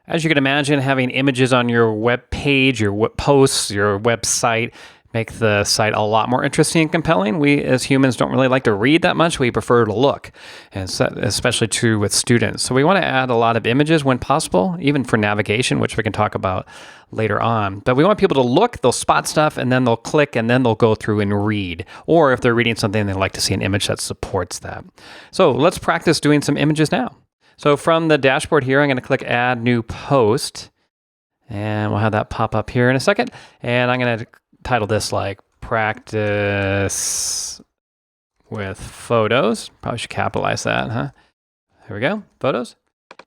As you can imagine, having images on your web page, your web posts, your website make the site a lot more interesting and compelling. We as humans don't really like to read that much. We prefer to look, and it's especially true with students. So we want to add a lot of images when possible, even for navigation, which we can talk about later on. But we want people to look, they'll spot stuff, and then they'll click, and then they'll go through and read. Or if they're reading something, they like to see an image that supports that. So let's practice doing some images now. So from the dashboard here, I'm going to click Add New Post, and we'll have that pop up here in a second. And I'm going to title this like Practice with Photos. Probably should capitalize that, huh? Here we go, Photos.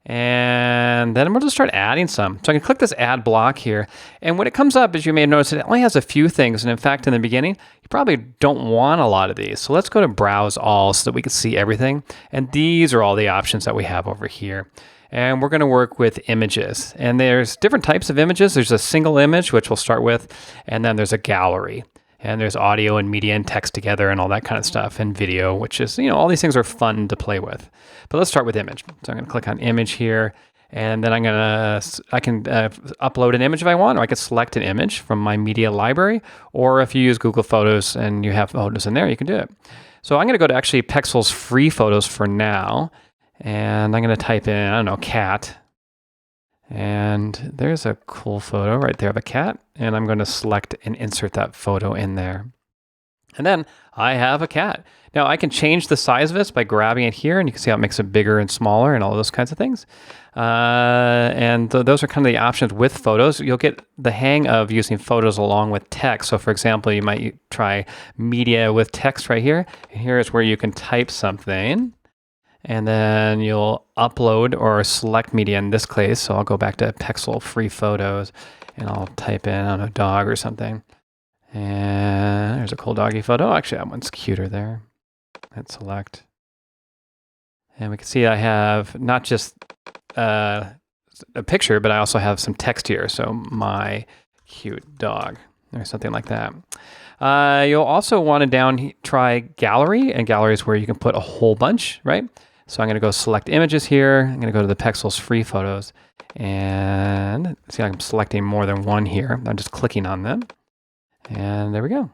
And then we'll just start adding some. So I can click this add block here. And when it comes up, as you may have noticed, it only has a few things. And in fact, in the beginning, you probably don't want a lot of these. So let's go to Browse All so that we can see everything. And these are all the options that we have over here. And we're going to work with images. And there's different types of images. There's a single image, which we'll start with. And then there's a gallery. And there's audio and media and text together and all that kind of stuff, and video, which is, all these things are fun to play with. But let's start with image. So I'm going to click on image here, and then I can upload an image if I want, or I can select an image from my media library, or if you use Google Photos and you have photos in there, you can do it. So I'm going to go to actually Pexels free photos for now, and I'm going to type in, I don't know, cat. And there's a cool photo right there of a cat. And I'm going to select and insert that photo in there. And then I have a cat. Now I can change the size of this by grabbing it here, and you can see how it makes it bigger and smaller and all those kinds of things. Those are kind of the options with photos. You'll get the hang of using photos along with text. So for example, you might try media with text right here. And here is where you can type something. And then you'll upload or select media in this case. So I'll go back to Pexel free photos and I'll type in, I don't know, dog or something. And there's a cool doggy photo. Actually, that one's cuter there. Let's select. And we can see I have not just a picture, but I also have some text here. So my cute dog or something like that. You'll also want to try gallery, and gallery is where you can put a whole bunch, right? So I'm going to go select images here. I'm going to go to the Pexels free photos and see I'm selecting more than one here. I'm just clicking on them and there we go.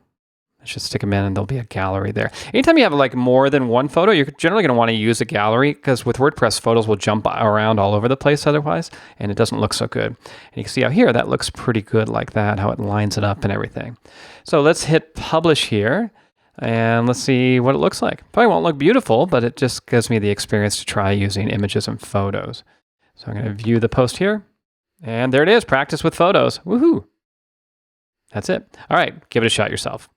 I should stick them in and there'll be a gallery there. Anytime you have like more than one photo, you're generally going to want to use a gallery because with WordPress, photos will jump around all over the place otherwise, and it doesn't look so good. And you can see out here, that looks pretty good like that, how it lines it up and everything. So let's hit publish here. And let's see what it looks like. Probably won't look beautiful, but it just gives me the experience to try using images and photos. So I'm going to view the post here. And there it is, practice with photos. Woohoo! That's it. All right, give it a shot yourself.